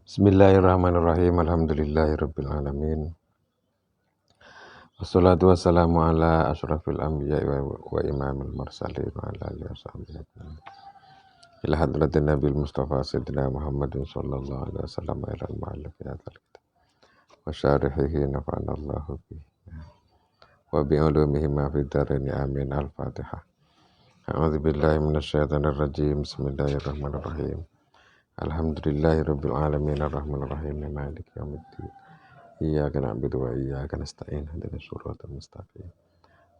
Bismillahirrahmanirrahim. Alhamdulillahirabbil alamin. Wassalatu wassalamu ala asyrafil anbiya'i wa imamil mursalin wa ala alihi washabihi ajmain. Ila hadratin Nabil Mustafa Sayyidina Muhammadin sallallahu alaihi wasallam ila al-ma'alif ya kitab. Wa syarihihi nafa'anallahu bihi. Wa bi'ulumihi ma fid darini amin. Al-Fatihah. A'udzu billahi minasyaitonir rajim. Bismillahirrahmanirrahim. Alhamdulillahirabbil alamin arrahmanir rahim maliki yaumiddin. Iyyaka na'budu wa iyyaka nasta'in ihdinas siratal mustaqim.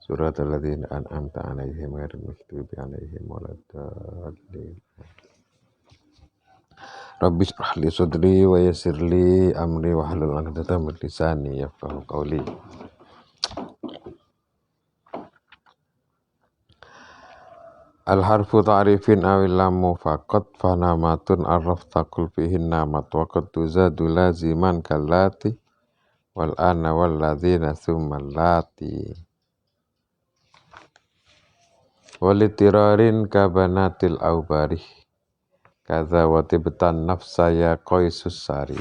Siratal ladzina an'amta 'alaihim ghairil maghdubi 'alaihim waladdallin. Rabbi shrah li sadri wa yassir li amri wahlul 'uqdatam min lisani yafqahu qawli. Al-harfu ta'rifin awil lamu faqat fanamatun arraftaqul fihin namat wa qad tuzadu laziman kallati wal ana wal ladzina thumma lati walitirarin kabanatil aubarih kadza wa tibtan nafsaya qaisus sari.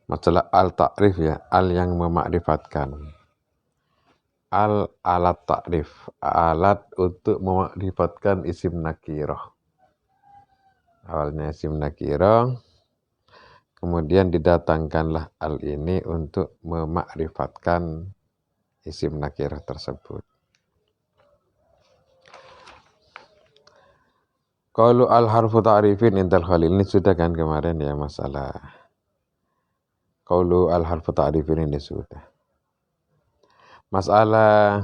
Masalah al-ta'rif ya, al yang memakrifatkan. Al alat ta'rif, alat untuk memakrifatkan isim nakirah. Awalnya isim nakirah, kemudian didatangkanlah al ini untuk memakrifatkan isim nakirah tersebut. Qaulu al harfu ta'rifin indal khalil, ini sudah kan kemarin ya masalah. Qaulu al harfu ta'rifin ini sudah. Masalah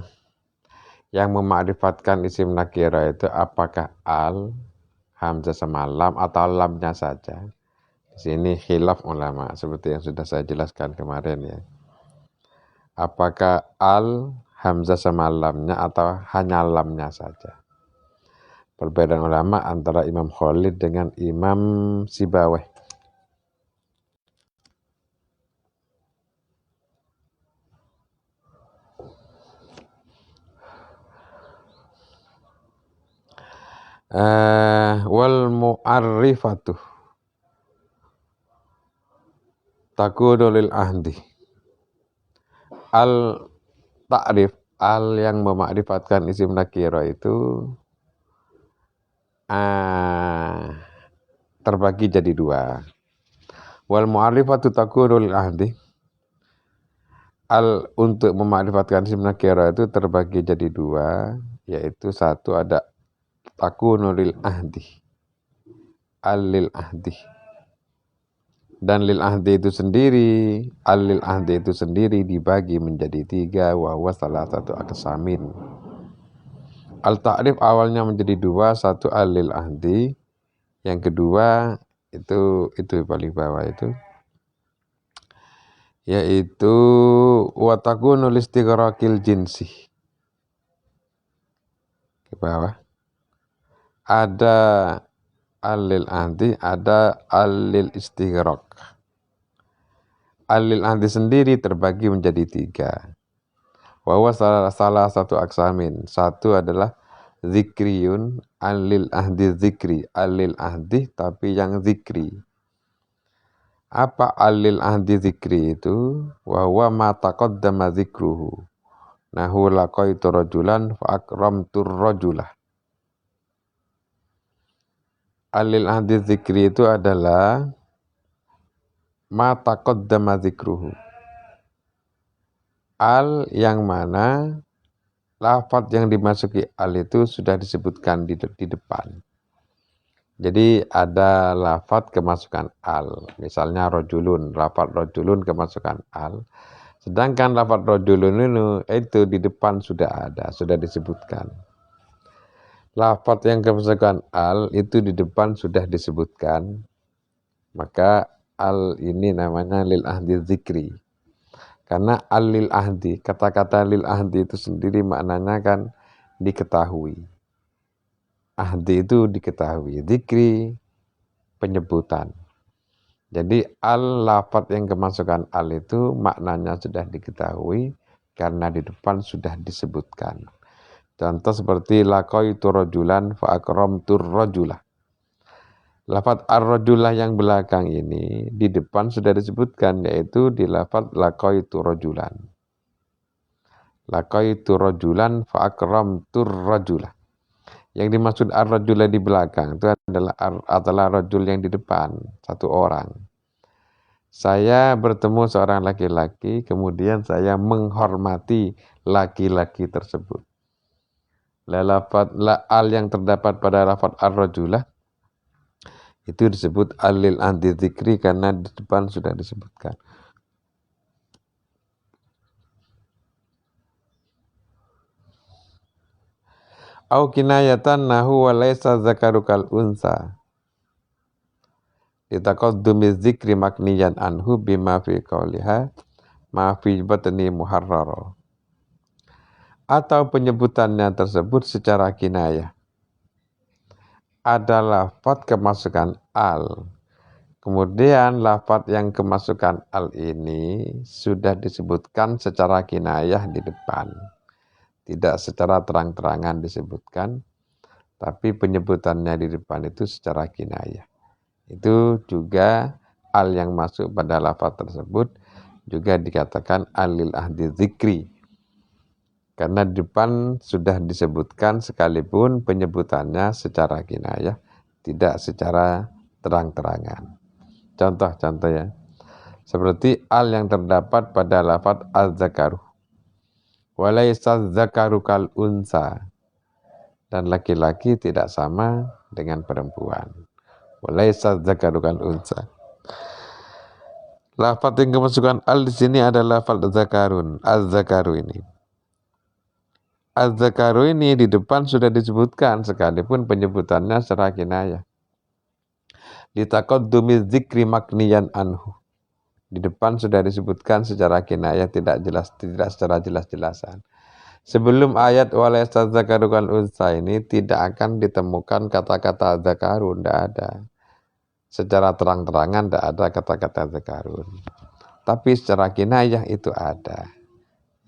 yang memakrifatkan isim nakirah itu apakah al, hamzah sama lam atau lamnya saja. Di sini khilaf ulama seperti yang sudah saya jelaskan kemarin ya. Apakah al, hamzah sama lamnya atau hanya lamnya saja. Perbedaan ulama antara Imam Khalid dengan Imam Sibawayh. Wal mu'arrifatu takunu lil ahdi. Al ta'rif, al yang memakrifatkan isim nakirah itu terbagi jadi dua. Wal mu'arrifatu takunu lil ahdi. Al untuk memakrifatkan isim nakirah itu terbagi jadi dua, yaitu satu ada takunu lil ahdi, al lil ahdi, dan lil ahdi itu sendiri, al lil ahdi itu sendiri dibagi menjadi tiga, wa huwa salah satu aqsamin. Al ta'rif awalnya menjadi dua, satu al lil ahdi, yang kedua itu paling bawah itu, yaitu wa takunu listighraqil jinsi. Ke bawah ada al-lil ahdi, ada al-lil istighraq. Al-lil ahdi sendiri terbagi menjadi tiga. Wa huwa salah satu aksamin. Satu adalah zikriyun, al-lil ahdi zikri. Al-lil ahdi tapi yang zikri. Apa al-lil ahdi zikri itu? Wa huwa ma taqaddama zikruhu. Nahu laqaitu rajulan fa akramtur rajulah. Al-lil ahdi zikri itu adalah ma taqaddama zikruhu. Al yang mana lafadz yang dimasuki al itu sudah disebutkan di depan. Jadi ada lafadz kemasukan al. Misalnya rojulun, lafadz rojulun kemasukan al. Sedangkan lafadz rojulun itu di depan sudah ada, sudah disebutkan. Lafadz yang kemasukan al itu di depan sudah disebutkan, maka al ini namanya lil ahdi zikri. Karena al lil ahdi, kata-kata lil ahdi itu sendiri maknanya kan diketahui. Ahdi itu diketahui, zikri penyebutan. Jadi al lafadz yang kemasukan al itu maknanya sudah diketahui karena di depan sudah disebutkan. Contoh seperti laqaitu rajulan fa akramtur rajulah. Lafadz ar-rajulah yang belakang ini di depan sudah disebutkan, yaitu di lafadz laqaitu rajulan. Laqaitu rajulan fa akramtur rajulah. Yang dimaksud ar-rajulah di belakang itu adalah rajul yang di depan, satu orang. Saya bertemu seorang laki-laki, kemudian saya menghormati laki-laki tersebut. Al yang terdapat pada lafadz ar-rajulah itu disebut alil anti dzikri karena di depan sudah disebutkan. Au kinayatan nahu wa laysa zakaru kal unsa. Litaqaddumi dzikri makniyan anhu bima fi qawliha ma fi batni muharrara. Atau penyebutannya tersebut secara kinayah. Ada lafadz kemasukan al. Kemudian lafadz yang kemasukan al ini sudah disebutkan secara kinayah di depan. Tidak secara terang-terangan disebutkan, tapi penyebutannya di depan itu secara kinayah. Itu juga al yang masuk pada lafaz tersebut juga dikatakan alil ahdi dzikri. Karena di depan sudah disebutkan sekalipun penyebutannya secara kinayah, tidak secara terang-terangan. Contoh-contoh ya. Seperti al yang terdapat pada lafaz az-zakaru. Walaysa zakaru kal unsa, dan laki-laki tidak sama dengan perempuan. Walaysa zakaru kal unsa. Lafaz yang kemasukan al di sini adalah lafaz zakarun, az-zakaru ini. Az-zakaru ini di depan sudah disebutkan sekalipun penyebutannya secara kinayah. Litaqaddumi dzikri makniyan anhu. Di depan sudah disebutkan secara kinayah, tidak secara jelas-jelasan. Sebelum ayat walaysa zakaru kal unsa ini tidak akan ditemukan kata-kata zakarun, tidak ada. Secara terang-terangan tidak ada kata-kata zakarun. Tapi secara kinayah itu ada.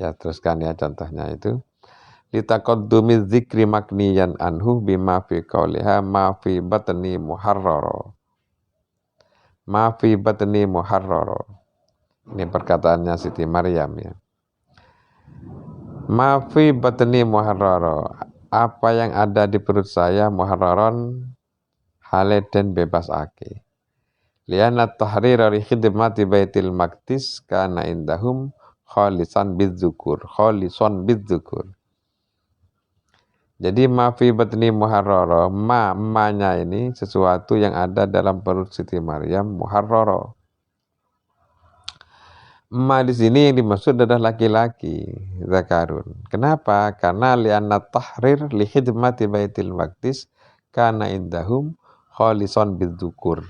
Ya teruskan ya contohnya itu. Litaqaddumi dzikri makniyan anhu bima fi qawliha ma fi batni muharrara. Ma fi batni muharrara. Ini perkataannya Siti Maryam ya. Ma fi batni muharrara. Apa yang ada di perut saya muharraron halal dan bebas ake. Lianna tahrira li khidmati baitil maqdis kana indahum khalisan bizzukur. Jadi ma fi batni muharrara, ma-nya ini sesuatu yang ada dalam perut Siti Maryam muharrara. Ma di sini yang dimaksud adalah laki-laki, zakarun. Kenapa? Karena lianna tahrir li khidmati baitil maqdis kana indahum khalisan bizzukur.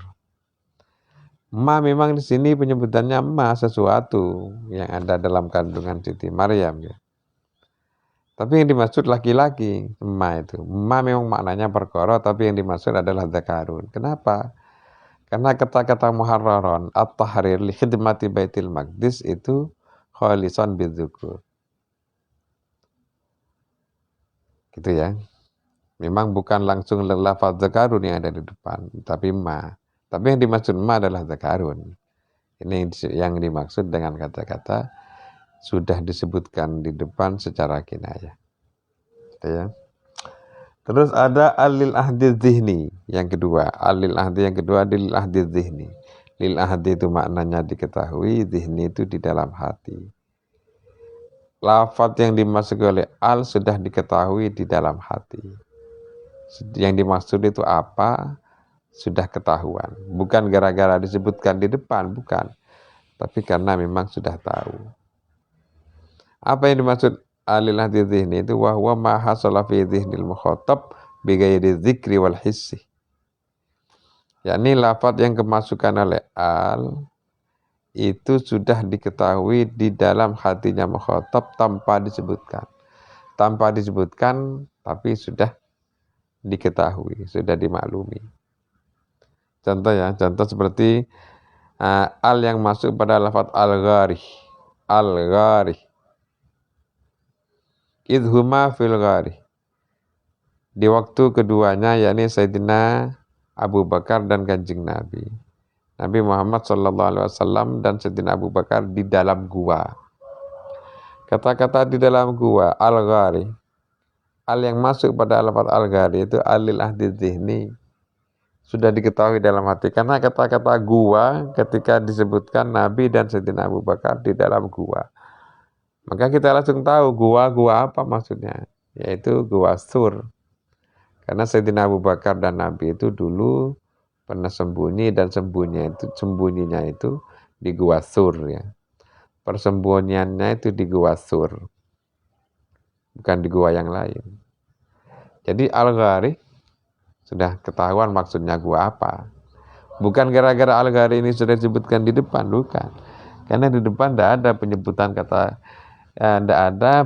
Ma memang di sini penyebutannya ma sesuatu yang ada dalam kandungan Siti Maryam ya. Tapi yang dimaksud laki-laki, ma itu. Ma memang maknanya perkara, tapi yang dimaksud adalah zakarun. Kenapa? Karena kata-kata muharraron, at-tahrir li khidmati baitil maqdis itu khalisan bizzukur. Gitu ya. Memang bukan langsung lafaz zakarun yang ada di depan, tapi ma. Tapi yang dimaksud ma adalah zakarun. Ini yang dimaksud dengan kata-kata sudah disebutkan di depan secara kinayah. Gitu ya. Terus ada alil ahdi dzihni yang kedua. Alil ahdi yang kedua lil ahdi dzihni. Lil ahdi itu maknanya diketahui, dzihni itu di dalam hati. Lafaz yang dimasuki oleh al sudah diketahui di dalam hati. Yang dimaksud itu apa? Sudah ketahuan. Bukan gara-gara disebutkan di depan, bukan. Tapi karena memang sudah tahu. Apa yang dimaksud alil ahdi dzihni itu wahwa ma hasala fi dzihnil mukhatab bighairi dzikri wal hissi. Yakni lafaz yang kemasukan oleh al itu sudah diketahui di dalam hatinya mukhatab tanpa disebutkan. Tanpa disebutkan tapi sudah diketahui, sudah dimaklumi. Contoh ya, contoh seperti al yang masuk pada lafaz al-gharih. Al-gharih. Idhuma fil gharih. Di waktu keduanya yakni Sayyidina Abu Bakar dan Kanjeng Nabi. Nabi Muhammad SAW dan Sayyidina Abu Bakar di dalam gua. Kata-kata di dalam gua, al-ghari. Al yang masuk pada lafaz al-ghari itu alil ahdi dzihni. Sudah diketahui dalam hati. Karena kata-kata gua ketika disebutkan Nabi dan Sayyidina Abu Bakar di dalam gua. Maka kita langsung tahu gua apa maksudnya. Yaitu gua Sur. Karena Sayyidina Abu Bakar dan Nabi itu dulu pernah sembunyi dan sembunyinya itu di Gua Sur ya. Persembunyiannya itu di Gua Sur. Bukan di gua yang lain. Jadi Al-Ghari sudah ketahuan maksudnya gua apa. Bukan gara-gara Al-Ghari ini sudah disebutkan di depan, bukan. Karena di depan tidak ada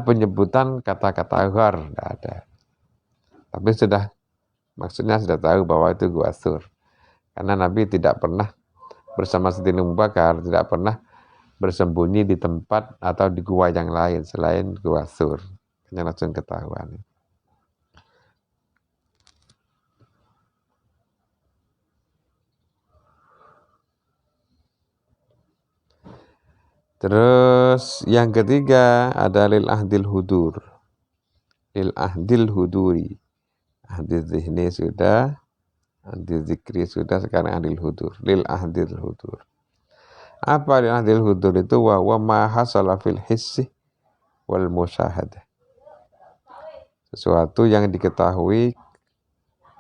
penyebutan kata-kata ghar, tidak ada. Tapi maksudnya sudah tahu bahwa itu Gua Sur. Karena Nabi tidak pernah bersama Sayyidina Abu Bakar, tidak pernah bersembunyi di tempat atau di gua yang lain selain Gua Sur. Hanya langsung ketahuan. Terus yang ketiga ada lil ahdil hudur. Lil ahdil huduri. Ahdil zihni sudah, ahdil zikri sudah, sekarang ahdil hudur. Lil ahdil hudur. Apa lil ahdil hudur itu? Wa ma hasala fil hissi wal musyahadah. Sesuatu yang diketahui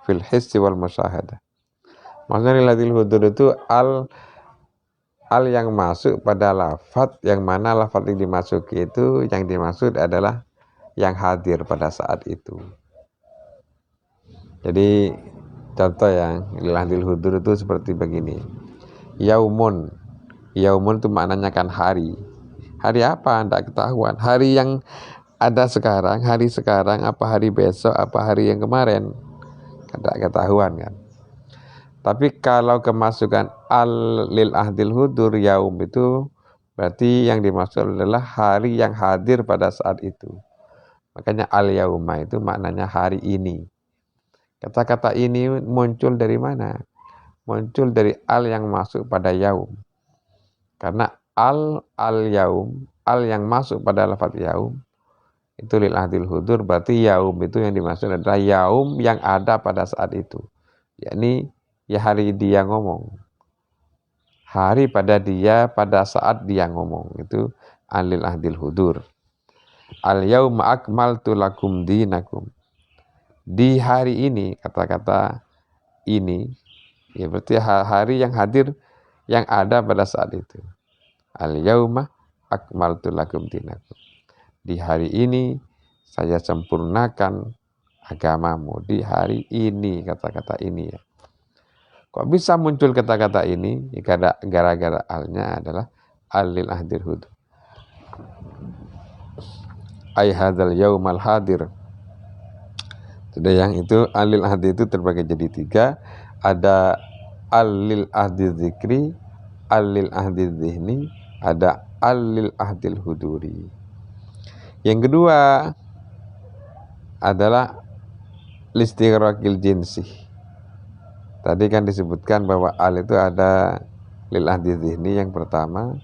fil hissi wal musyahadah. Maksudnya lil ahdil hudur itu al yang masuk pada lafaz, yang mana lafaz yang dimasuki itu yang dimaksud adalah yang hadir pada saat itu. Jadi contoh yang lil ahdil hudur itu seperti begini. Yaumun itu maknanya kan hari. Hari apa? Tidak ketahuan. Hari yang ada sekarang, hari sekarang, apa hari besok, apa hari yang kemarin, tidak ketahuan kan. Tapi kalau kemasukan lil ahdil hudur yaum itu berarti yang dimaksud adalah hari yang hadir pada saat itu. Makanya al yauma itu maknanya hari ini. Kata-kata ini muncul dari mana? Muncul dari al yang masuk pada yaum. Karena al yaum, al yang masuk pada lafaz yaum itu lil ahdil hudur, berarti yaum itu yang dimaksud adalah yaum yang ada pada saat itu. Yakni ya hari dia ngomong. Hari pada dia pada saat dia ngomong. Itu alil ahdil hudur. Al yauma akmaltu lakum dinakum. Di hari ini, kata-kata ini ya berarti hari yang hadir yang ada pada saat itu. Al yauma akmaltu lakum dinakum. Di hari ini saya sempurnakan agamamu. Di hari ini, kata-kata ini ya. Kok bisa muncul kata-kata ini? Gara-gara alnya adalah alil ahdir hud. Ay hadzal yaumal hadir. Sudah yang itu alil ahdi itu terbagi jadi 3. Ada alil ahdi zikri, alil ahdi zihni, ada alil ahdil huduri. Yang kedua adalah listighraqil jinsi. Tadi kan disebutkan bahwa al itu ada lil ahdi zihni yang pertama,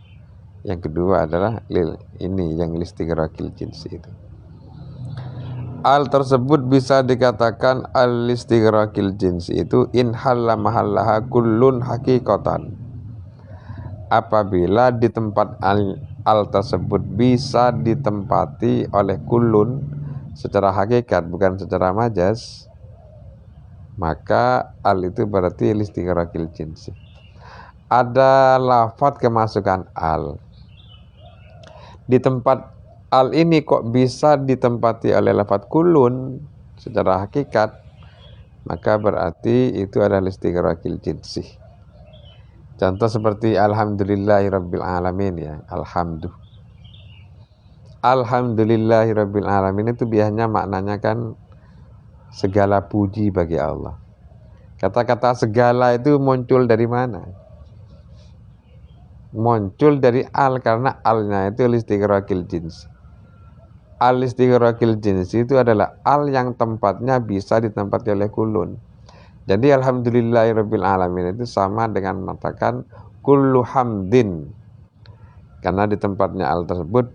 yang kedua adalah lil ini yang listighraqil jinsi itu. Al tersebut bisa dikatakan al listighraqil jinsi itu in halla mahallaha kullun haqiqatan. Apabila di tempat al tersebut bisa ditempati oleh kullun secara hakikat bukan secara majas, maka al itu berarti listighraqil jinsi. Ada lafaz kemasukan al. Di tempat al ini kok bisa ditempati oleh lafaz kullun secara hakikat, maka berarti itu adalah listighraqil jinsi. Contoh seperti alhamdulillahirabbil alamin ya, alhamdulillahirabbil alamin itu biasanya maknanya kan segala puji bagi Allah. Kata-kata segala itu muncul dari mana? Muncul dari al, karena alnya itu listighraqil jinsi. Al listighraqil jinsi itu adalah al yang tempatnya bisa ditempati oleh kulun. Jadi alhamdulillahirabbil alamin itu sama dengan mengatakan kullu hamdin, karena di tempatnya al tersebut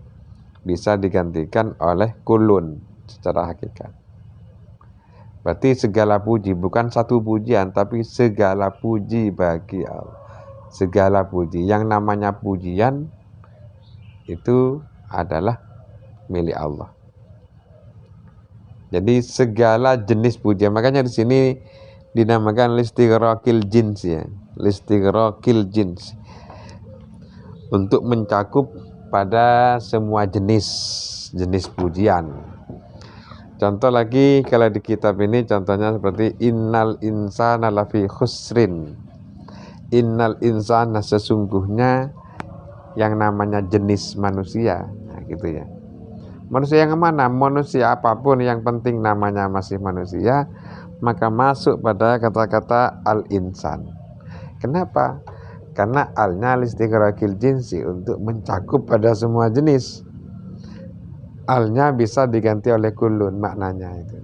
bisa digantikan oleh kulun secara hakikat. Berarti segala puji, bukan satu pujian, tapi segala puji bagi Allah. Segala puji, yang namanya pujian itu adalah milik Allah. Jadi segala jenis pujian, makanya di sini dinamakan listighraqil jins ya, listighraqil jins, untuk mencakup pada semua jenis pujian. Contoh lagi kalau di kitab ini contohnya seperti innal insana lafi khusrin. Innal insana, sesungguhnya yang namanya jenis manusia, nah, gitu ya. Manusia yang mana? Manusia apapun, yang penting namanya masih manusia, maka masuk pada kata-kata al-insan. Kenapa? Karena alnya listighraqil jinsi, untuk mencakup pada semua jenis. Alnya bisa diganti oleh kulun, maknanya itu.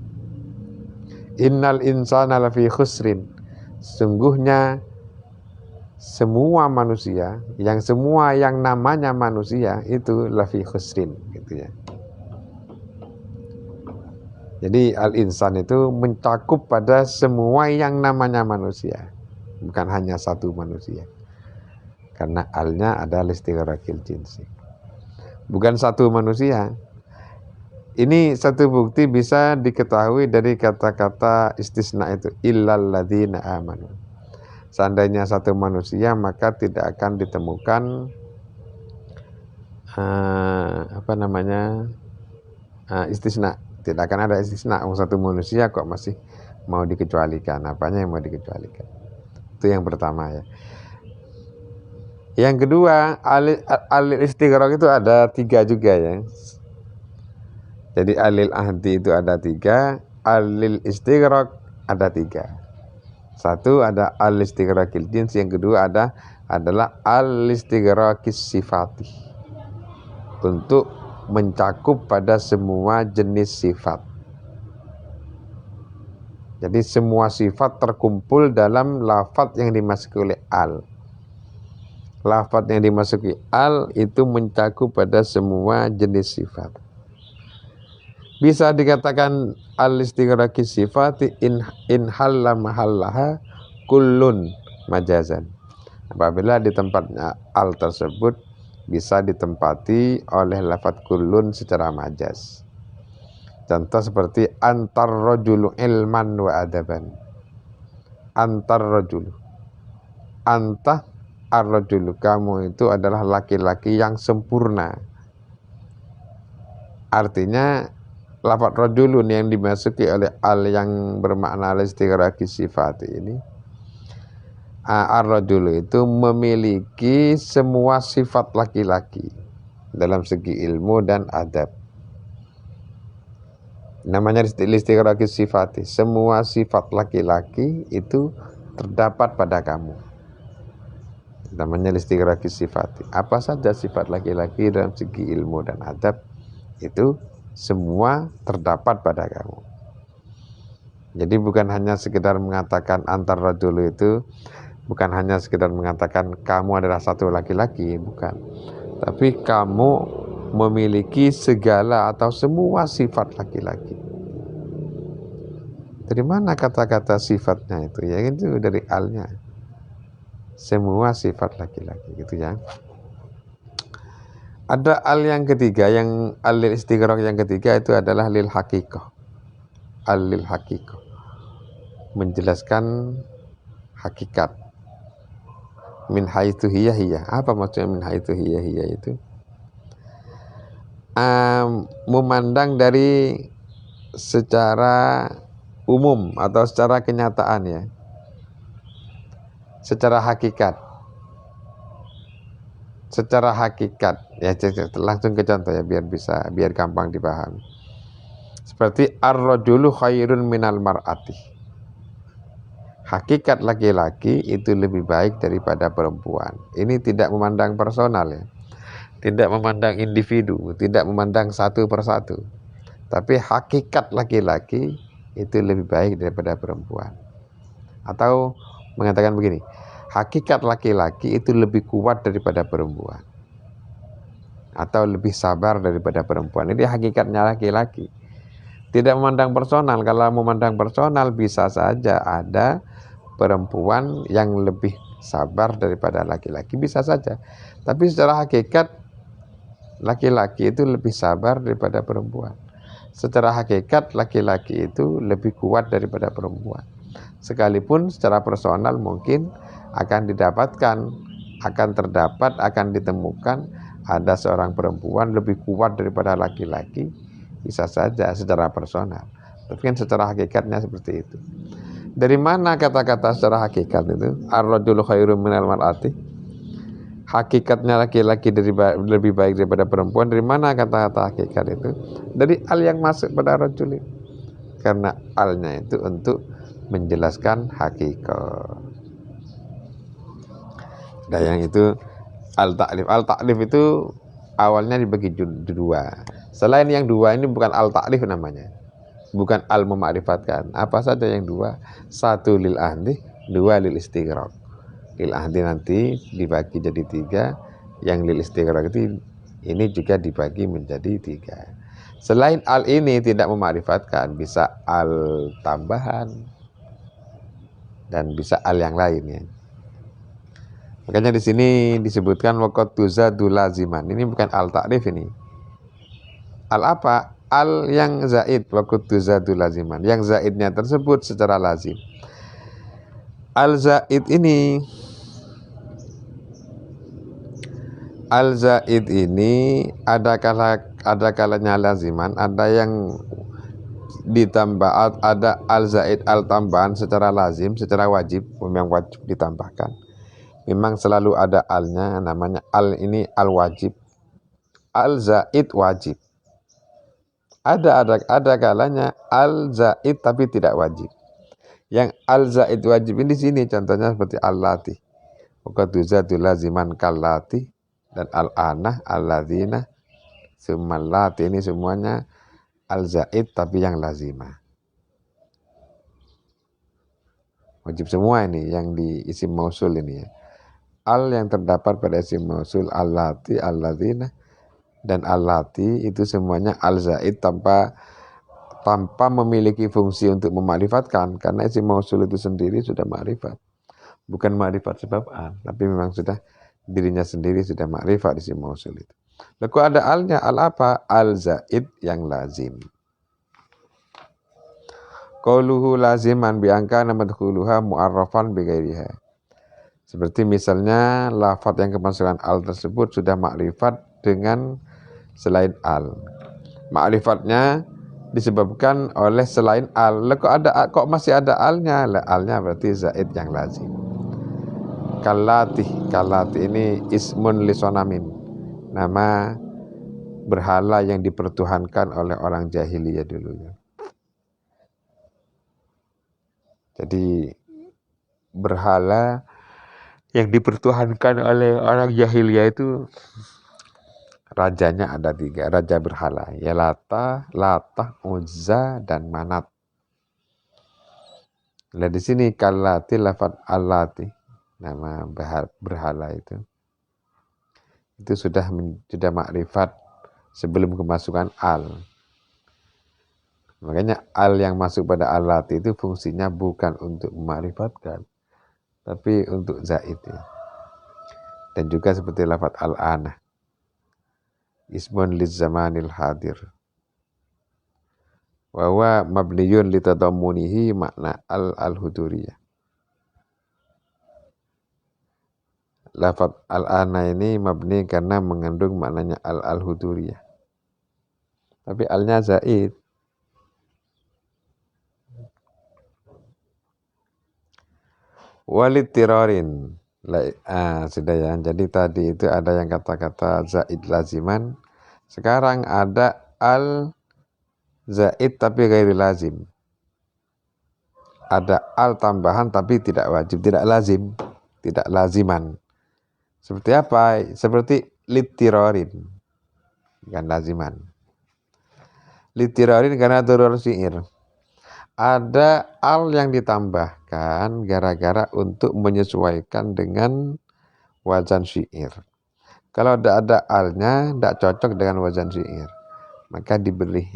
Innal insana lafi khusrin. Sungguhnya semua manusia, semua yang namanya manusia itu lafi khusrin, gitu ya. Jadi al-insan itu mencakup pada semua yang namanya manusia, bukan hanya satu manusia. Karena alnya ada listighraqil jinsi. Bukan satu manusia. Ini satu bukti bisa diketahui dari kata-kata istisna itu, illal ladzina amanu. Seandainya satu manusia, maka tidak akan ditemukan istisna. Tidak akan ada istisna. Satu manusia kok masih mau dikecualikan? Apanya yang mau dikecualikan? Itu yang pertama ya. Yang kedua, alil istighraq itu ada 3 juga ya. Jadi alil ahdi itu ada 3, alil istighraq ada 3. Satu ada al istighraqil jins, yang kedua adalah al istighraqis sifati, untuk mencakup pada semua jenis sifat. Jadi semua sifat terkumpul dalam lafaz yang dimasuki oleh al. Lafaz yang dimasuki al itu mencakup pada semua jenis sifat. Bisa dikatakan al-istighraqis sifati in halla mahallaha kullun majazan. Apabila di tempatnya al tersebut bisa ditempati oleh lafaz kullun secara majaz. Contoh seperti antar rajulu ilman wa adaban. Antar rajulu. Anta ar-rajulu, kamu itu adalah laki-laki yang sempurna. Artinya lafaz rajulun yang dimasuki oleh al yang bermakna al-istighraqis sifati ini, ar-rajulu itu memiliki semua sifat laki-laki dalam segi ilmu dan adab. Namanya istighraqis sifati, semua sifat laki-laki itu terdapat pada kamu. Namanya istighraqis sifati. Apa saja sifat laki-laki dalam segi ilmu dan adab itu semua terdapat pada kamu. Jadi bukan hanya sekedar mengatakan antar rajulu itu, bukan hanya sekedar mengatakan kamu adalah satu laki-laki, bukan. Tapi kamu memiliki segala atau semua sifat laki-laki. Dari mana kata-kata sifatnya itu? Ya itu dari alnya. Semua sifat laki-laki, gitu ya. Ada al yang ketiga, yang alil istighraq yang ketiga itu adalah lil haqiqah. Al-lil haqiqah, menjelaskan hakikat. Min haitsu hiya hiya. Apa maksudnya min haitsu hiya hiya itu? Memandang dari secara umum atau secara kenyataan ya. Secara hakikat. Secara hakikat ya, langsung ke contoh ya biar gampang dipahami. Seperti ar-rajulu khairun minal mar'ati. Hakikat laki-laki itu lebih baik daripada perempuan. Ini tidak memandang personal ya. Tidak memandang individu, tidak memandang satu persatu. Tapi hakikat laki-laki itu lebih baik daripada perempuan. Atau mengatakan begini, hakikat laki-laki itu lebih kuat daripada perempuan, atau lebih sabar daripada perempuan. Ini hakikatnya laki-laki. Tidak memandang personal. Kalau memandang personal, bisa saja ada perempuan yang lebih sabar daripada laki-laki, bisa saja. Tapi secara hakikat, laki-laki itu lebih sabar daripada perempuan. Secara hakikat, laki-laki itu lebih kuat daripada perempuan. Sekalipun secara personal mungkin akan didapatkan, akan terdapat, akan ditemukan ada seorang perempuan lebih kuat daripada laki-laki, bisa saja secara personal. Tapi kan secara hakikatnya seperti itu. Dari mana kata-kata secara hakikat itu? Ar-rajulu khairum minal mar'ati. Hakikatnya laki-laki lebih baik daripada perempuan. Dari mana kata-kata hakikat itu? Dari al yang masuk pada rajul. Karena alnya itu untuk menjelaskan hakikat. Dan yang itu al-ta'lif. Al-ta'lif itu awalnya dibagi dua. Selain yang dua ini bukan al-ta'lif namanya, bukan al-mema'rifatkan. Apa saja yang dua? Satu lil ahdi, dua lil istighraq. Lil ahdi nanti dibagi jadi tiga, yang lil istighraq itu ini juga dibagi menjadi tiga. Selain al ini tidak mema'rifatkan, bisa al tambahan dan bisa al yang lain ya. Makanya di sini disebutkan waqad tuzadu laziman. Ini bukan al ta'rif ini. Al apa? Al yang zaid, waqad tuzadu laziman. Yang zaidnya tersebut secara lazim. Al zaid ini ada kalanya laziman, ada yang ditambah, ada al zaid al tambahan secara lazim, secara wajib, memang wajib ditambahkan. Memang selalu ada alnya, namanya al ini al wajib. Al zaid wajib. Ada kalanya al zaid tapi tidak wajib. Yang al zaid wajib ini di sini contohnya seperti allati. Waqad tuzadu laziman kallati dan al-anah, al-ladzina, sumallati, ini semuanya al zaid tapi yang lazimah. Wajib semua ini yang di isim mausul ini ya. Al yang terdapat pada isim mausul allati, alladzina dan allati itu semuanya al zaid tanpa memiliki fungsi untuk memakrifatkan, karena isim mausul itu sendiri sudah makrifat. Bukan makrifat sebab al, tapi memang sudah dirinya sendiri sudah makrifat isim mausul itu. Lalu ada alnya, al apa? Al zaid yang lazim. Qauluhu laziman bi angka madkhuluha mu'arrafan bi ghairiha. Seperti misalnya lafaz yang kemasukan al tersebut sudah makrifat dengan selain al. Makrifatnya disebabkan oleh selain al. Kok masih ada alnya? Alnya berarti zaid yang lazim. Kalati ini ismun lisonamin, nama berhala yang dipertuhankan oleh orang jahiliyah dulunya. Jadi berhala yang dipertuhankan oleh orang jahiliyah itu rajanya ada 3, raja berhala, ya Lata, Uzza dan Manat. Nah di sini kalati, lafaz allati, nama berhala itu sudah makrifat sebelum kemasukan al. Makanya al yang masuk pada allati itu fungsinya bukan untuk memakrifatkan, tapi untuk zaid ya. Dan juga seperti lafaz al-anah, ismun liz zamanil hadir, wa huwa mabniyun li tadammunihi makna al-huduriyah. Lafaz al-ana ini mabni karena mengandung maknanya al-huduriyah. Tapi alnya zaid. Walid tirarin. Sudah ya. Jadi tadi itu ada yang kata-kata zaid laziman. Sekarang ada al zaid tapi ghairi lazim. Ada al tambahan tapi tidak wajib, tidak lazim, tidak laziman. Seperti apa? Seperti litirarin, bukan laziman. Litirarin karena darurat syair. ada al yang ditambahkan gara-gara untuk menyesuaikan dengan wazan syair. Kalau tidak ada alnya, tidak cocok dengan wazan syair. Maka diberilah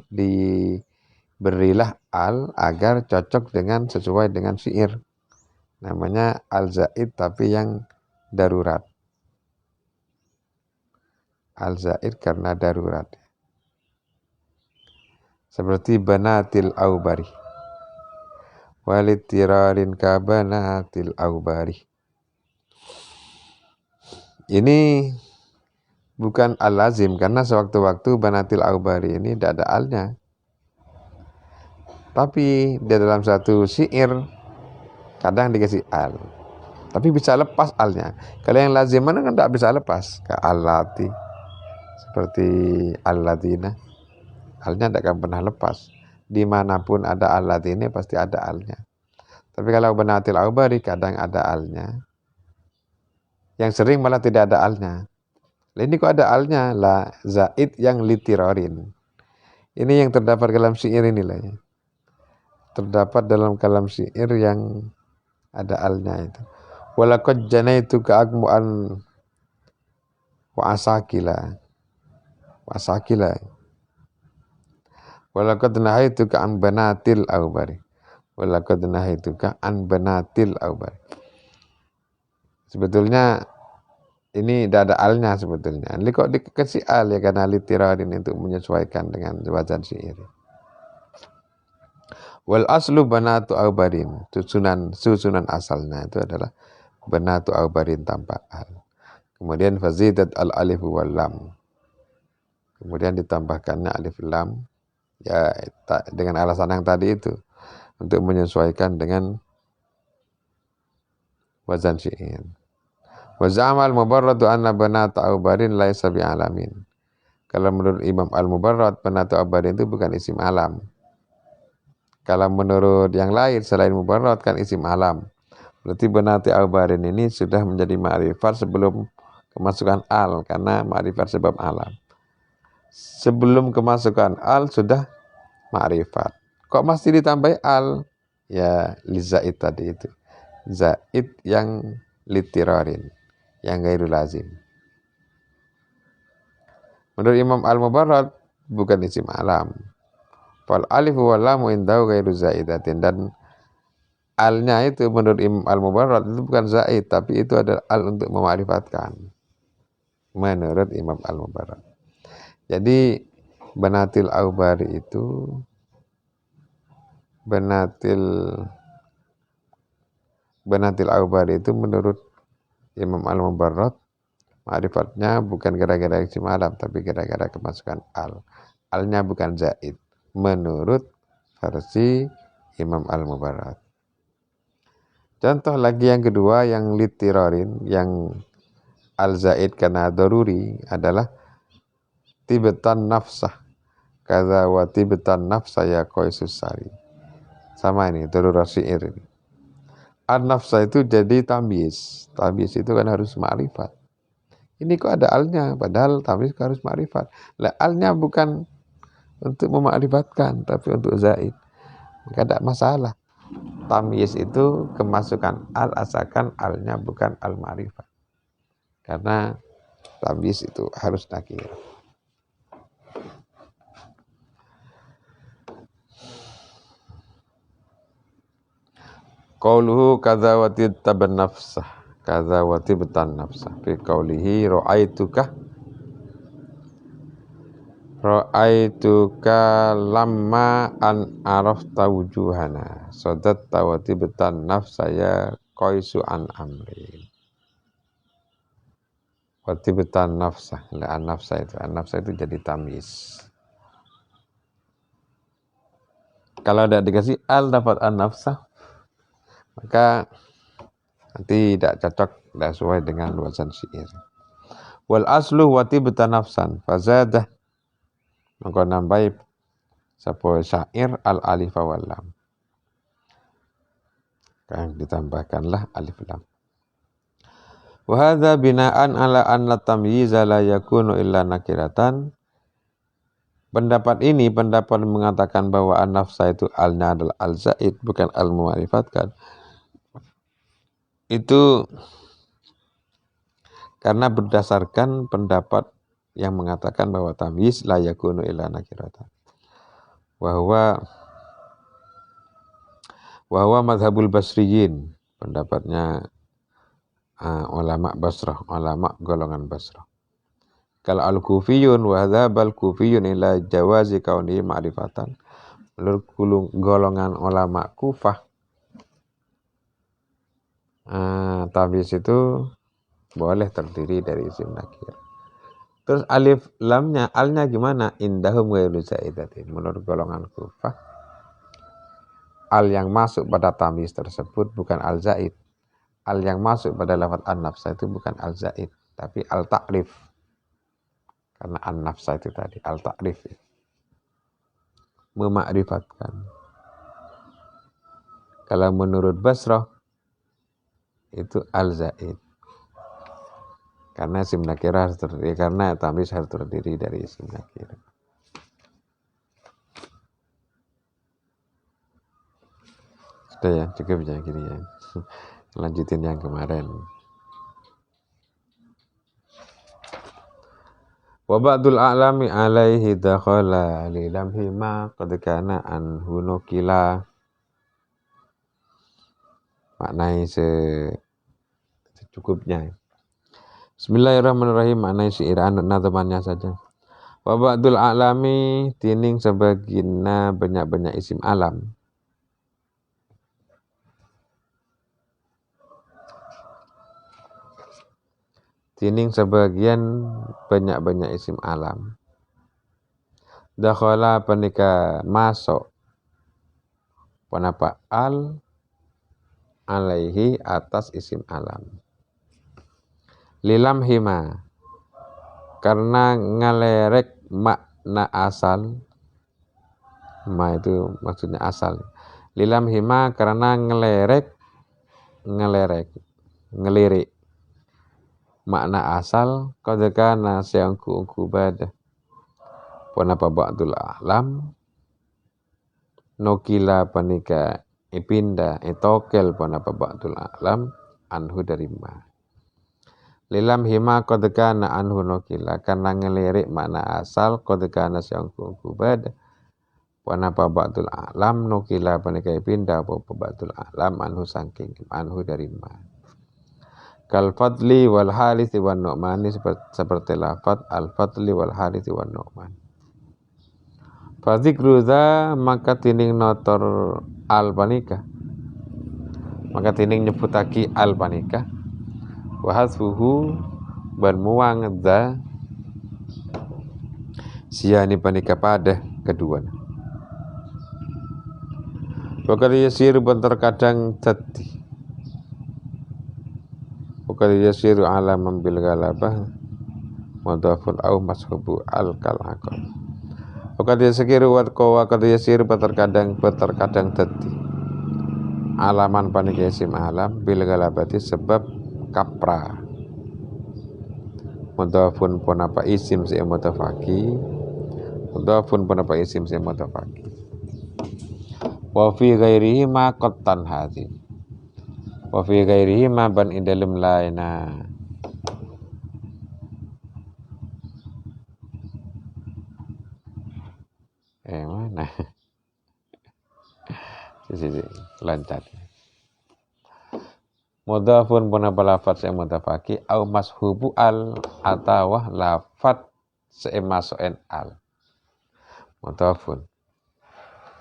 al agar cocok dengan sesuai dengan syair. Namanya al zaid tapi yang darurat. Al zaid karena darurat. Seperti banatil aubari. Walitirarin kabanatil aubari. Ini bukan al-lazim karena sewaktu-waktu banatil aubari ini tidak ada alnya. Tapi di dalam satu syair kadang dikasih al. Tapi bisa lepas alnya. Kalau yang laziman kan tidak bisa lepas. Kayak al-lati. Seperti al-latina. Alnya tidak akan pernah lepas. Dimanapun ada al-latina pasti ada alnya. Tapi kalau banatil aubari kadang ada alnya. Yang sering malah tidak ada alnya. Ini kok ada alnya? La zaid yang litirarin. Ini yang terdapat dalam syair inilah ya. Terdapat dalam kalam syair yang ada alnya itu. Walaqad janaitu ka'akmu'an wa asakila. Walaqad nahaitu ka'an banatil aubari. Walaqad nahaitu ka'an banatil aubari. Sebetulnya ini tidak ada alnya sebetulnya. Ini kok dikasih al ya karena litirarin untuk menyesuaikan dengan wazan syair. Wal aslu banatu aubarin. Susunan asalnya itu adalah banatu aubarin tanpa al. Kemudian fazidat al alif wal lam. Kemudian ditambahkannya alif lam ya dengan alasan yang tadi itu untuk menyesuaikan dengan wazan syair. Wa za'ama al-Mubarrad anna banata aubarin laisa bi'alamin. Kalau menurut Imam Al-Mubarrad banatu aubarin itu bukan isim alam. Kalau menurut yang lain selain Mubarrad kan isim alam. Berarti banati aubarin ini sudah menjadi ma'rifat sebelum kemasukan al karena ma'rifat sebab alam. Sebelum kemasukan al sudah ma'rifat. Kok masih ditambah al? Ya li zaid tadi itu. Zaid yang litirarin, yang gairu lazim. Menurut Imam Al-Mubarrad bukan isim alam. Fal alif wal lam indahu gairu zaidatin, dan alnya itu menurut Imam Al-Mubarrad itu bukan zaid tapi itu adalah al untuk memarifatkan. Menurut Imam Al-Mubarrad. Jadi banatil aubari itu banatil aubari itu menurut Imam Al-Mubarrad ma'rifatnya bukan gara-gara isim alam tapi gara-gara kemasukan al. Alnya bukan zaid menurut versi Imam Al-Mubarrad. Contoh lagi yang kedua yang litirarin, yang al-zaid karena daruri adalah tibtan nafsah kaza wa tibtan nafsah ya Qaisus Sari. Sama ini darurat syair ini. An-nafsah itu jadi tamyiz. Tamyiz itu kan harus ma'rifat. Ini kok ada alnya, padahal tamyiz harus ma'rifat. Lah alnya bukan untuk memakrifatkan tapi untuk zaid. Maka tidak masalah. Tamyiz itu kemasukan al asalkan alnya bukan al-ma'rifat. Karena tamyiz itu harus nakir. Qauluhu kadza wa tibtan nafsah. Kadza wa tibtan nafsah. Fi qaulihi ra'aituka lamma an arafta wujuhana sadatta wa tibtan nafsaya Qaisu an amri. Wa tibtan nafsah. La an-nafsa itu jadi tamyiz. Kalau tidak dikasih al dapat an-nafsah maka nanti tidak cocok, tidak sesuai dengan wazan syair. Wal aslu wa tibta nafsan fazadah, maka nambahi sapa syair al alif wal lam. Kan ditambahkanlah alif lam. Wa hadza binaan ala anna tamyiza la yakunu illa nakiratan. Pendapat ini pendapat mengatakan bahwa an-nafsa itu alnya adalah al-zaid bukan al-mu'arifatkan. Itu karena berdasarkan pendapat yang mengatakan bahwa tamyiz la yakunu illa nakiratan. Wahwa madhabul basriyin, pendapatnya ulama Basrah, ulama golongan Basrah. Kalau al-kufiyun wa hadzabal kufiyun ila jawazi kauni ma'rifatan. Menurut golongan ulama Kufah, tamyiz itu boleh terdiri dari isim nakir. Terus alif lamnya, alnya gimana? Indahum ghairu zaidatin. Menurut golongan Kufah, al yang masuk pada tamyiz tersebut bukan al-zaid. Al yang masuk pada lafaz an-nafsa itu bukan al-zaid, tapi al-ta'rif. Karena an-nafsa itu tadi, al-ta'rif. Memakrifatkan. Kalau menurut Basrah, itu al-zaid. Karena isim nakirah harus terdiri, karena tamyiz harus terdiri dari isim nakirah. Sudah ya, cukup ya gini ya. Lanjutin yang kemarin. Wa ba'dul a'lami alaihi dakhala li lamhi ma qad kana anhu nukila. Maknai secukupnya. Bismillahirrahmanirrahim, maknai seiran nadhamannya saja. Wa ba'dul a'lami, tining sebagianna banyak-banyak isim alam. Tining sebagian banyak-banyak isim alam. Dakhala panika masuk. Panapa al alaihi atas isim alam. Lilam hima, karena ngalerek makna asal. Ma itu maksudnya asal. Lilam hima karena ngelirik makna asal kadekana seangku badah. Panapa ba'dul a'lam nokila panika ipinda etokel panapa ba'dul a'lam anhu dari ma. Lilam hima kadekana anhu nokila, karena ngelirik makna asal kadekana seangku badah. Panapa ba'dul a'lam nokila panika ipinda panapa ba'dul a'lam anhu sangking anhu dari ma. Kal fadli wal harithi wan nu'mani, seperti lafaz al fadli wal harithi wan nu'man. Fadzikru dha, maka tining notor al panika, maka tining nyebutaki al panika. Wa hasfuhu, ban muang dha siani panika pada kedua. Wakad yasir, ban terkadang tadi. Wakad yasiru ala mambil galabah mudhafun au mashubu al kalakon. Wakad yasiru wakad yasiru terkadang tadi alaman panika isim alam bil galabati sebab kapra. Mudhafun pun apa isim si mutafaki, mudhafun pun apa isim si mutafaki. Wa fi ghairihi ma qattan hadhi. Wa fi ghairihi ma ban indalum laina. Mana? Sisi lancar. Mudhafun pun apa lafaz yang mutafaki au mashubu al atawah lafaz se'emasoen al. Mudhafun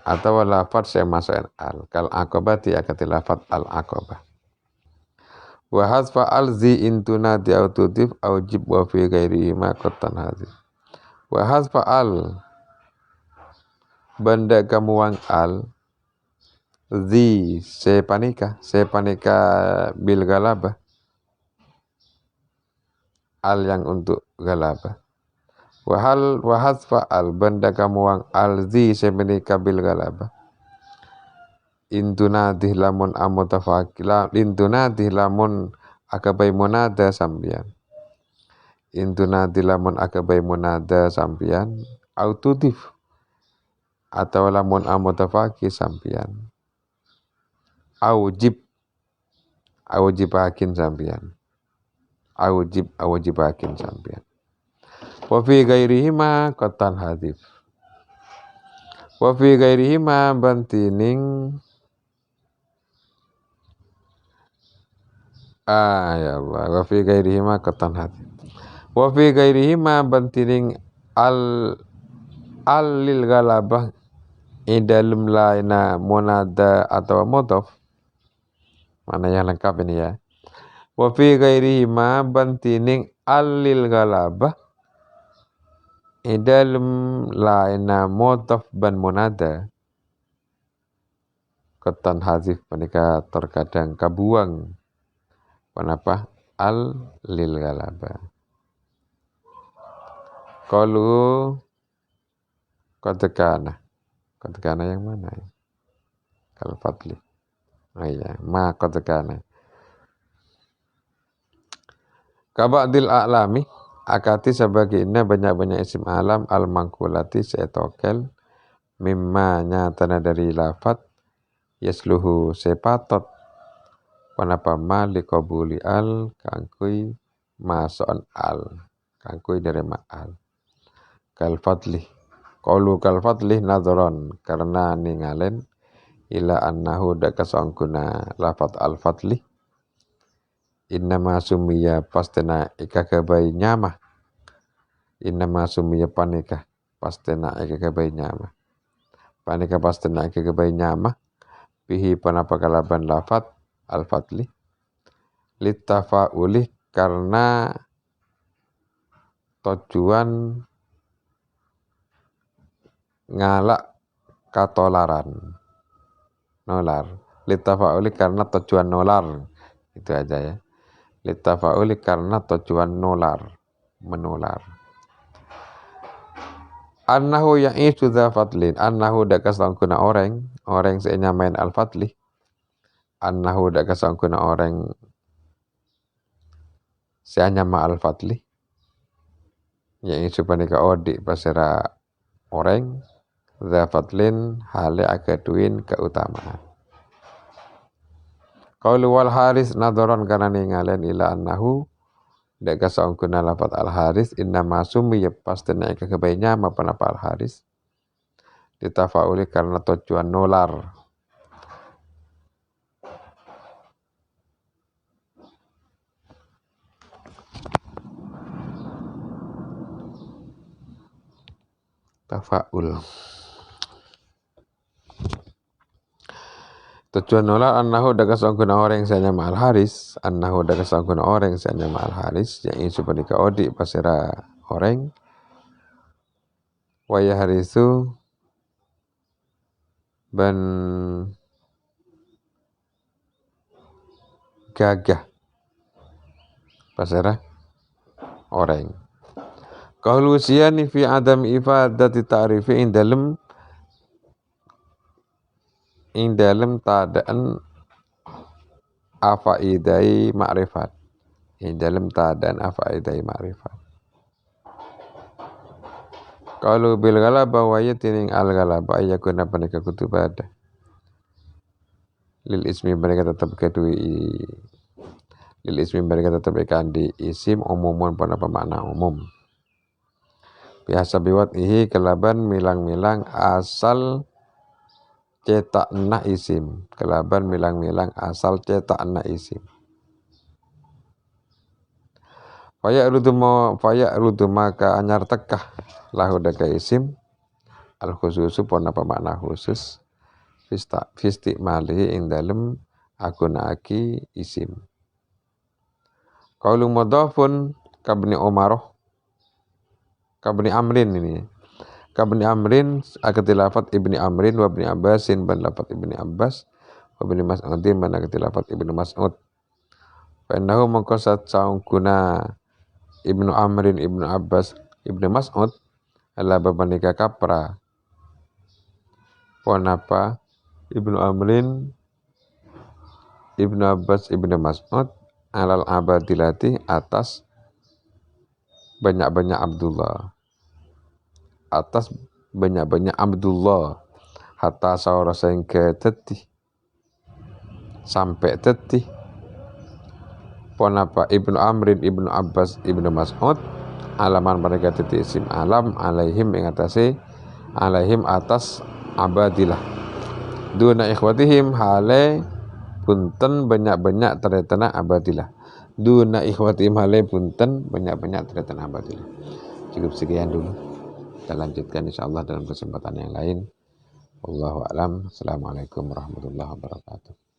atau lafaz se'emasoen al. Kal aqobati akati lafaz al aqobah. Wa hasfa al zi intuna di autotif au jib wa fi ghairi ma qattan hadhi. Wa hasfa al, benda kamuang al zi sepanika bil galabah, al yang untuk galabah. Wa hasfa al, benda kamuang al zi sepanika bil galabah. Intunadih lamun amutafakila, intunadih lamun akabai munada sambian. Intunadih lamun akabai munada sambian. aututif atau lamun amutafaki sampian awajibakin sampian awajibakin sampian wa fi ghairihima qatan hadif wa fi ghairihima bantining ya Allah wa fi ghairihima qatan hadif wa fi ghairihima bantining lil galabah dalam laina munada atau mudhaf, mana yang lengkap ini ya. Wa fi ghairihi ma bantining lil galabah dalam laina mudhaf ban munada ketan hazif menika terkadang kabuang kenapa lil galabah qalu Qatkana yang mana ya? Kal fadli. Oh iya, ma qatkana. Kaba'dil a'lami akati sebagina banyak-banyak isim alam al-mangkulati seetokel mimma nyatana dari lafat yasluhu sepatot panapa ma liqabuli kangkui mason kangkui dari ma'al kal fadli. Qalu kal fadli nadharon karena ningalen ila annahu dakasangkuna lafat al fadli innama sumiya pastena ikakabai nyama innama sumiya panika pastena ikakabai nyama panika pastena ikakabai nyama bihi panapa kalaban lafat al fadli litafauli karena tujuan ngalak katolaran nolar litafauli karena tujuan nolar itu aja ya litafauli karena tujuan nolar menular annahu ya'isu dza fadlin annahu dakas sangkuna orang senyamain al fadli annahu dakas sangkuna orang seanyama al fadli ya'isu panika odik pasera orang Zafatlin hale akaduin keutamaan. Qaulu wal haris nadharan kana ningalen ila annahu daga saungkuna lafat al haris inna masumi ya pastena kekebainya mapanapa al haris ditafauli karena tujuan nolar. Tafaul. Tujuan nolar annahu daga sangkuna orang sanya ma'al haris annahu daga sangkuna orang sanya ma'al haris yang isu panika odi pasira orang waya harisu ban gagah pasira orang qaulu siyani fi adam ifadati ta'rifi ing dalem tadaan afaidai ma'rifat ing dalem tadaan afaidai ma'rifat kalau bil galaba wa yatining al galaba ayakuna panika kutubada lil ismi mereka tetap kedui lil ismi mereka tetap ikan di isim umumun pada pemakna umum biasa biwat ihi kelaban milang-milang asal cetak na isim kelaban milang-milang asal cetak na isim faya rudu maka anyar tekah lahu daga isim al khususu pona pemakna khusus fisti malihi ing dalem agunaki isim qaulu mudhafun kabni umaroh kabni amrin ini kabni amrin akati lafat ibni amrin wa ibni abbasin ban lafat ibni abbas wa ibni mas'udin ban akati lafat ibni mas'ud fa innahu mengkosat saungkuna ibnu amrin ibnu abbas ibnu mas'ud ala babanika kapra ponapa ibnu amrin ibnu abbas ibnu mas'ud alal abadilati atas banyak-banyak Abdullah atas banyak-banyak Abdullah hatta sawara sengke tetih sampai tetih ponapa Ibnu Amrin, Ibnu Abbas, Ibnu Mas'ud alaman mereka tetih isim alam alaihim ingatasi alaihim atas abadilah duna ikhwatihim hale punten banyak-banyak teretana abadilah duna ikhwatihim hale punten banyak-banyak teretana abadilah. Cukup sekian dulu, kita lanjutkan insyaallah dalam kesempatan yang lain. Wallahu a'lam. Assalamualaikum warahmatullahi wabarakatuh.